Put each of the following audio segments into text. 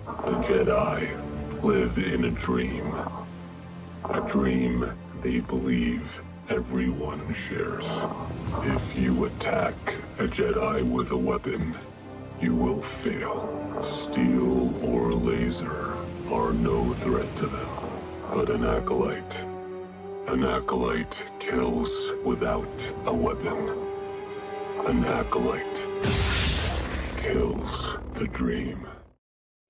The Jedi live in a dream they believe everyone shares. If you attack a Jedi with a weapon, you will fail. Steel or laser are no threat to them, but an acolyte kills without a weapon. An acolyte kills the dream.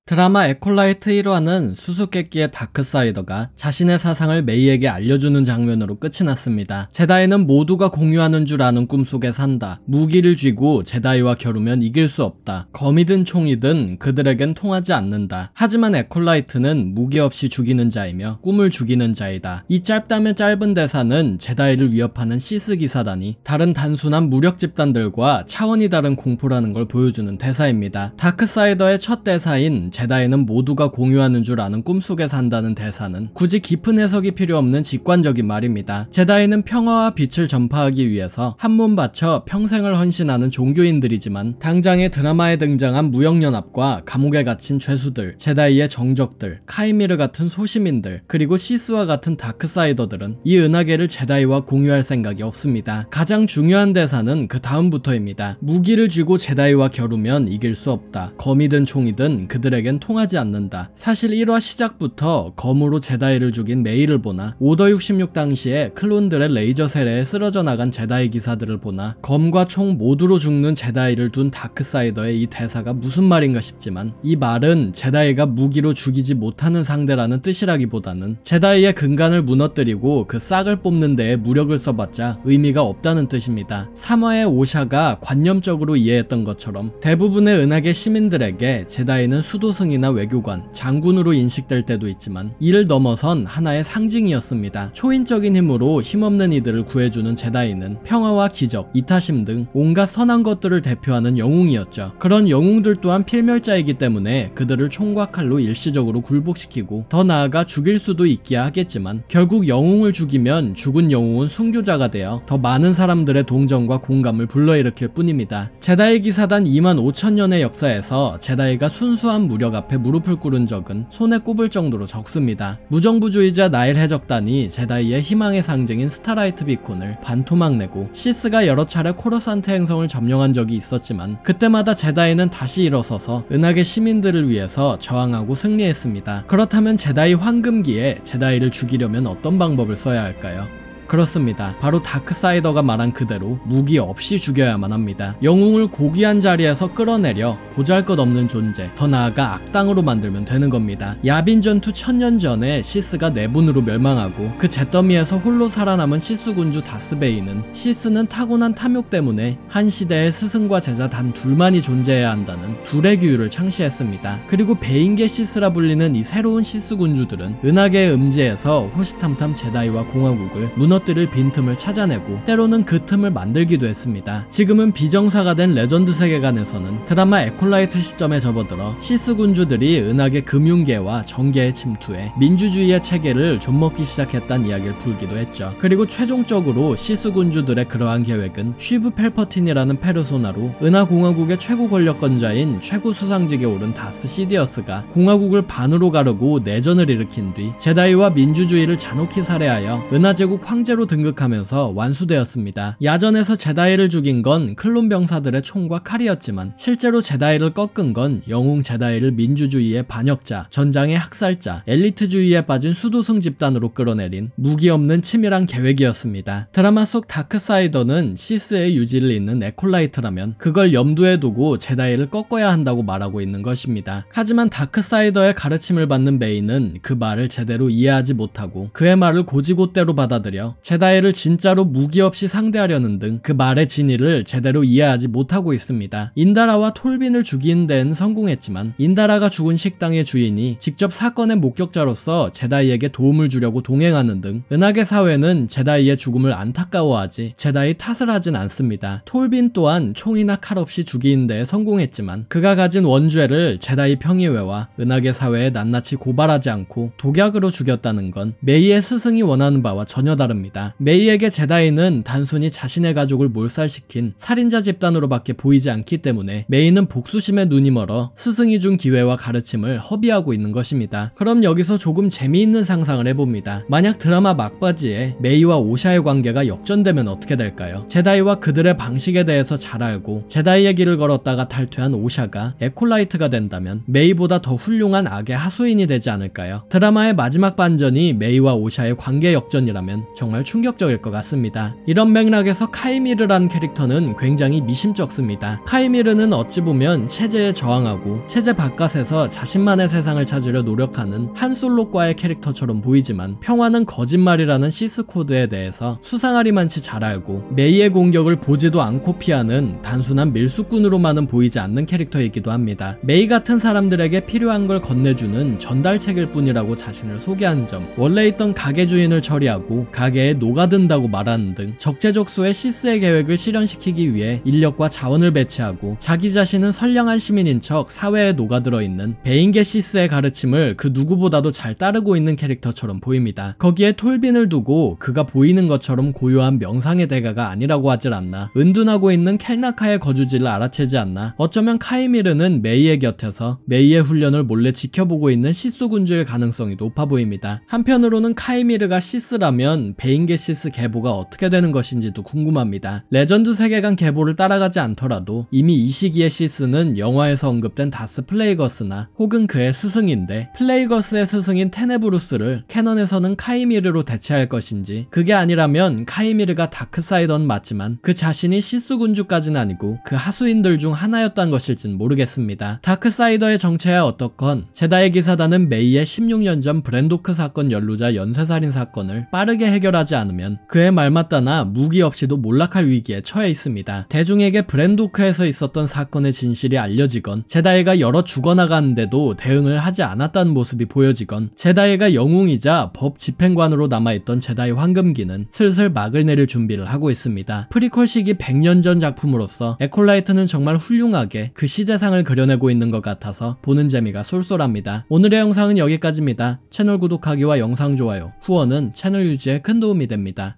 드라마 에콜라이트 1화는 수수께끼의 다크사이더가 자신의 사상을 메이에게 알려주는 장면으로 끝이 났습니다. 제다이는 모두가 공유하는 줄 아는 꿈속에 산다. 무기를 쥐고 제다이와 겨루면 이길 수 없다. 검이든 총이든 그들에겐 통하지 않는다. 하지만 에콜라이트는 무기 없이 죽이는 자이며 꿈을 죽이는 자이다. 이 짧다면 짧은 대사는 제다이를 위협하는 시스 기사단이 다른 단순한 무력 집단들과 차원이 다른 공포라는 걸 보여주는 대사입니다. 다크사이더의 첫 대사인 제다이는 모두가 공유하는 줄 아는 꿈속에 산다는 대사는 굳이 깊은 해석이 필요 없는 직관적인 말입니다. 제다이는 평화와 빛을 전파하기 위해서 한 몸 바쳐 평생을 헌신하는 종교인들이지만 당장의 드라마에 등장한 무역연합과 감옥에 갇힌 죄수들, 제다이의 정적들, 카이미르 같은 소시민들, 그리고 시스와 같은 다크사이더들은 이 은하계를 제다이와 공유할 생각이 없습니다. 가장 중요한 대사는 그 다음부터입니다. 무기를 쥐고 제다이와 겨루면 이길 수 없다. 검이든 총이든 그들에겐 통하지 않는다. 사실 1화 시작부터 검으로 제다이를 죽인 메이를 보나 오더 66 당시에 클론들의 레이저 세례에 쓰러져 나간 제다이 기사들을 보나 검과 총 모두로 죽는 제다이를 둔 다크사이더의 이 대사가 무슨 말인가 싶지만 이 말은 제다이가 무기로 죽이지 못하는 상대라는 뜻이라기보다는 제다이의 근간을 무너뜨리고 그 싹을 뽑는 데에 무력을 써봤자 의미가 없다는 뜻입니다. 3화의 오샤가 관념적으로 이해했던 것처럼 대부분의 은하계 시민들에게 제다이는 수도승이나 외교관, 장군으로 인식될 때도 있지만 이를 넘어선 하나의 상징이었습니다. 초인적인 힘으로 힘없는 이들을 구해주는 제다이는 평화와 기적, 이타심 등 온갖 선한 것들을 대표하는 영웅이었죠. 그런 영웅들 또한 필멸자이기 때문에 그들을 총과 칼로 일시적으로 굴복시키고 더 나아가 죽일 수도 있기야 하겠지만 결국 영웅을 죽이면 죽은 영웅은 순교자가 되어 더 많은 사람들의 동정과 공감을 불러일으킬 뿐입니다. 제다이 기사단 25,000년의 역사에서 제다이가 순수한 무력 앞에 무릎을 꿇은 적은 손에 꼽을 정도로 적습니다. 무정부주의자 나일 해적단이 제다이의 희망의 상징인 스타라이트 비콘을 반토막 내고 시스가 여러 차례 코러산트 행성을 점령한 적이 있었지만 그때마다 제다이는 다시 일어서서 은하계 시민들을 위해서 저항하고 승리했습니다. 그렇다면 제다이 황금기에 제다이를 죽이려면 어떤 방법을 써야 할까요? 그렇습니다. 바로 다크사이더가 말한 그대로 무기 없이 죽여야만 합니다. 영웅을 고귀한 자리에서 끌어내려 보잘것없는 존재, 더 나아가 악당으로 만들면 되는 겁니다. 야빈 전투 1000년 전에 시스가 내분으로 멸망하고 그 잿더미에서 홀로 살아남은 시스 군주 다스베이는 시스는 타고난 탐욕 때문에 한 시대의 스승과 제자 단 둘만이 존재해야 한다는 둘의 규율을 창시했습니다. 그리고 베인계 시스라 불리는 이 새로운 시스 군주들은 은하계의 음지에서 호시탐탐 제다이와 공화국을 무너뜨릴 빈틈을 찾아내고 때로는 그 틈을 만들기도 했습니다. 지금은 비정사가 된 레전드 세계관에서는 드라마 에콜라이트 시점에 접어들어 시스 군주들이 은하계 금융계와 정계에 침투해 민주주의의 체계를 좀먹기 시작했다는 이야기를 풀기도 했죠. 그리고 최종적으로 시스 군주들의 그러한 계획은 쉬브 펠퍼틴이라는 페르소나로 은하공화국의 최고 권력권자인 최고 수상직에 오른 다스 시디어스가 공화국을 반으로 가르고 내전을 일으킨 뒤 제다이와 민주주의를 잔혹히 살해하여 은하제국 황제로 등극하면서 완수되었습니다. 야전에서 제다이를 죽인 건 클론 병사들의 총과 칼이었지만 실제로 제다이를 꺾은 건 영웅 제다이를 민주주의의 반역자, 전장의 학살자, 엘리트주의에 빠진 수도승 집단으로 끌어내린 무기 없는 치밀한 계획이었습니다. 드라마 속 다크사이더는 시스의 유지를 잇는 에콜라이트라면 그걸 염두에 두고 제다이를 꺾어야 한다고 말하고 있는 것입니다. 하지만 다크사이더의 가르침을 받는 메이는 그 말을 제대로 이해하지 못하고 그의 말을 고지고대로 받아들여 제다이를 진짜로 무기 없이 상대하려는 등 그 말의 진위를 제대로 이해하지 못하고 있습니다. 인다라와 톨빈을 죽이는 데는 성공했지만 인다라가 죽은 식당의 주인이 직접 사건의 목격자로서 제다이에게 도움을 주려고 동행하는 등 은하계 사회는 제다이의 죽음을 안타까워하지 제다이 탓을 하진 않습니다. 톨빈 또한 총이나 칼 없이 죽이는 데에 성공했지만 그가 가진 원죄를 제다이 평의회와 은하계 사회에 낱낱이 고발하지 않고 독약으로 죽였다는 건 메이의 스승이 원하는 바와 전혀 다릅니다. 겁니다. 메이에게 제다이는 단순히 자신의 가족을 몰살시킨 살인자 집단으로밖에 보이지 않기 때문에 메이는 복수심에 눈이 멀어 스승이 준 기회와 가르침을 허비하고 있는 것입니다. 그럼 여기서 조금 재미있는 상상을 해봅니다. 만약 드라마 막바지에 메이와 오샤의 관계가 역전되면 어떻게 될까요? 제다이와 그들의 방식에 대해서 잘 알고 제다이의 길을 걸었다가 탈퇴한 오샤가 에콜라이트가 된다면 메이보다 더 훌륭한 악의 하수인이 되지 않을까요? 드라마의 마지막 반전이 메이와 오샤의 관계 역전이라면 정말 충격적일 것 같습니다. 이런 맥락에서 카이미르라는 캐릭터는 굉장히 미심쩍습니다. 카이미르는 어찌 보면 체제에 저항하고 체제 바깥에서 자신만의 세상을 찾으려 노력하는 한솔로과의 캐릭터처럼 보이지만 평화는 거짓말이라는 시스 코드에 대해서 수상하리만치 잘 알고 메이의 공격을 보지도 않고 피하는 단순한 밀수꾼으로만은 보이지 않는 캐릭터이기도 합니다. 메이 같은 사람들에게 필요한 걸 건네주는 전달책일 뿐이라고 자신을 소개한 점, 원래 있던 가게 주인을 처리하고 가게에 녹아든다고 말하는 등 적재적소의 시스의 계획을 실현시키기 위해 인력과 자원을 배치하고 자기 자신은 선량한 시민인 척 사회에 녹아들어 있는 베인게 시스의 가르침을 그 누구보다도 잘 따르고 있는 캐릭터처럼 보입니다. 거기에 톨빈을 두고 그가 보이는 것처럼 고요한 명상의 대가가 아니라고 하질 않나, 은둔하고 있는 켈나카의 거주지를 알아채지 않나, 어쩌면 카이미르는 메이의 곁에서 메이의 훈련을 몰래 지켜보고 있는 시스 군주일 가능성이 높아 보입니다. 한편으로는 카이미르가 시스라면 베인게 시스 계보가 어떻게 되는 것인지도 궁금합니다. 레전드 세계관 계보를 따라가지 않더라도 이미 이 시기의 시스는 영화에서 언급된 다스 플레이거스나 혹은 그의 스승인데, 플레이거스의 스승인 테네브루스를 캐넌에서는 카이미르로 대체할 것인지, 그게 아니라면 카이미르가 다크사이더는 맞지만 그 자신이 시스 군주까지는 아니고 그 하수인들 중 하나였단 것일진 모르겠습니다. 다크사이더의 정체야 어떻건 제다의 기사단은 메이의 16년 전 브랜도크 사건 연루자 연쇄살인 사건을 빠르게 해결하지 않으면 그의 말 맞다나 무기 없이도 몰락할 위기에 처해 있습니다. 대중에게 브랜도크에서 있었던 사건의 진실이 알려지건, 제다이가 여러 죽어나가는데도 대응을 하지 않았다는 모습이 보여지건, 제다이가 영웅이자 법 집행관으로 남아있던 제다이 황금기는 슬슬 막을 내릴 준비를 하고 있습니다. 프리퀄 시기 100년 전 작품으로서 에콜라이트는 정말 훌륭하게 그 시대상을 그려내고 있는 것 같아서 보는 재미가 쏠쏠합니다. 오늘의 영상은 여기까지입니다. 채널 구독하기와 영상 좋아요, 후원은 채널 유지에 큰 도움이 됩니다.